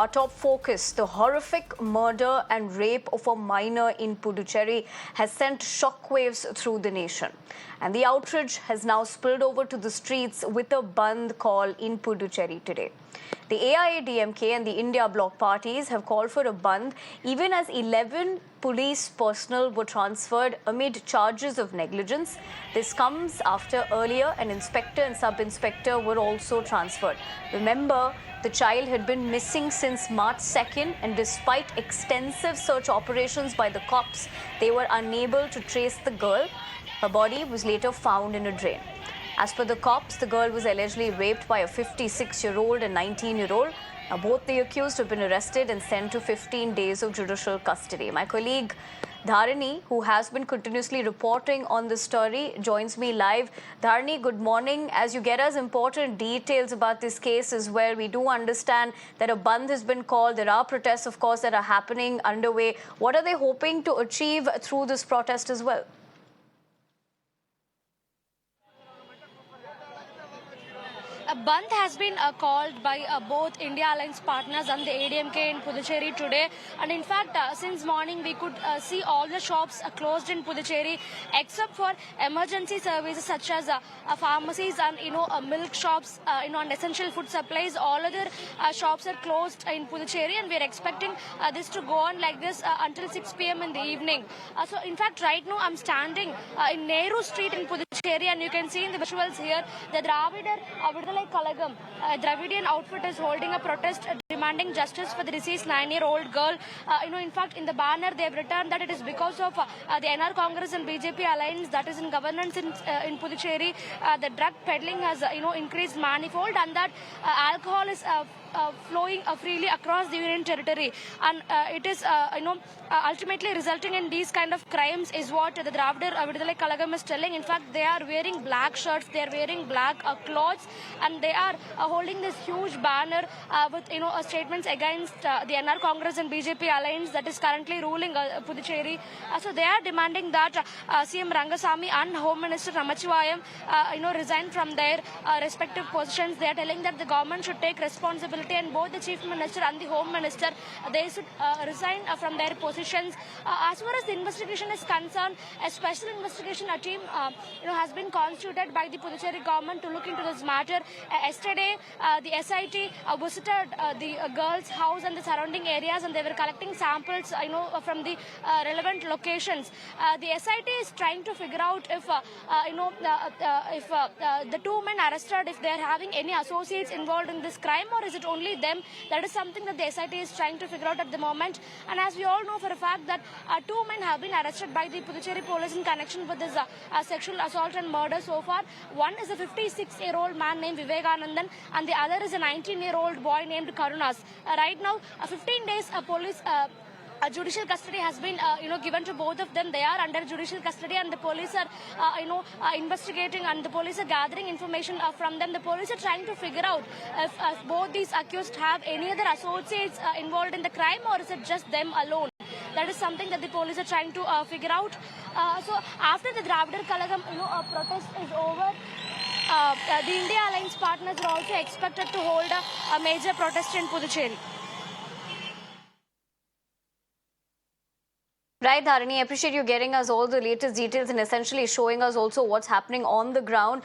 Our top focus, the horrific murder and rape of a minor in Puducherry has sent shockwaves through the nation. And the outrage has now spilled over to the streets with a Bandh call in Puducherry today. The AIADMK and the India Bloc parties have called for a Bandh even as 11 police personnel were transferred amid charges of negligence. This comes after earlier an inspector and sub-inspector were also transferred. Remember, the child had been missing since March 2nd, and despite extensive search operations by the cops, they were unable to trace the girl. Her body was later found in a drain. As per the cops, the girl was allegedly raped by a 56-year-old and 19-year-old. Now, both the accused have been arrested and sent to 15 days of judicial custody. My colleague Dharani, who has been continuously reporting on this story, joins me live. Dharani, good morning. As you get us important details about this case as well, we do understand that a Bandh has been called. There are protests, of course, that are happening underway. What are they hoping to achieve through this protest as well? A Bandh has been called by both India Alliance partners and the ADMK in Puducherry today. And in fact, since morning we could see all the shops closed in Puducherry except for emergency services such as pharmacies and milk shops, and essential food supplies. All other shops are closed in Puducherry, and we are expecting this to go on like this until 6 p.m. in the evening. So in fact, right now I'm standing in Nehru Street in Puducherry, and you can see in the visuals here the Dravidian outfit is holding a protest demanding justice for the deceased 9-year-old girl. In fact, in the banner they have written that it is because of the NR Congress and BJP alliance that is in governance in Puducherry. The drug peddling has increased manifold, and that alcohol is flowing freely across the union territory, and it is ultimately resulting in these kind of crimes is what the Nabbed Kalagam is telling. In fact, they are wearing black shirts, they are wearing black clothes, and they are holding this huge banner with statements against the NR Congress and BJP alliance that is currently ruling Puducherry. So they are demanding that CM Rangasamy and Home Minister Namachivayam resign from their respective positions. They are telling that the government should take responsibility, and both the Chief Minister and the Home Minister, they should resign from their positions. As far as the investigation is concerned, a special investigation team has been constituted by the Puducherry government to look into this matter. Yesterday, the SIT visited the girl's house and the surrounding areas, and they were collecting samples from the relevant locations. The SIT is trying to figure out if the two men arrested, if they are having any associates involved in this crime, or is it only them. That is something that the SIT is trying to figure out at the moment. And as we all know for a fact that two men have been arrested by the Puducherry police in connection with this sexual assault and murder so far. One is a 56-year-old man named Vivekanandan, and the other is a 19-year-old boy named Karunas. Right now, 15 days police judicial custody has been given to both of them. They are under judicial custody, and the police are investigating, and the police are gathering information from them. The police are trying to figure out if both these accused have any other associates involved in the crime, or is it just them alone. That is something that the police are trying to figure out. So after the Dravidian Kalagam protest is over, the India Alliance partners are also expected to hold a major protest in Puducherry. Right, Dharani, I appreciate you getting us all the latest details and essentially showing us also what's happening on the ground.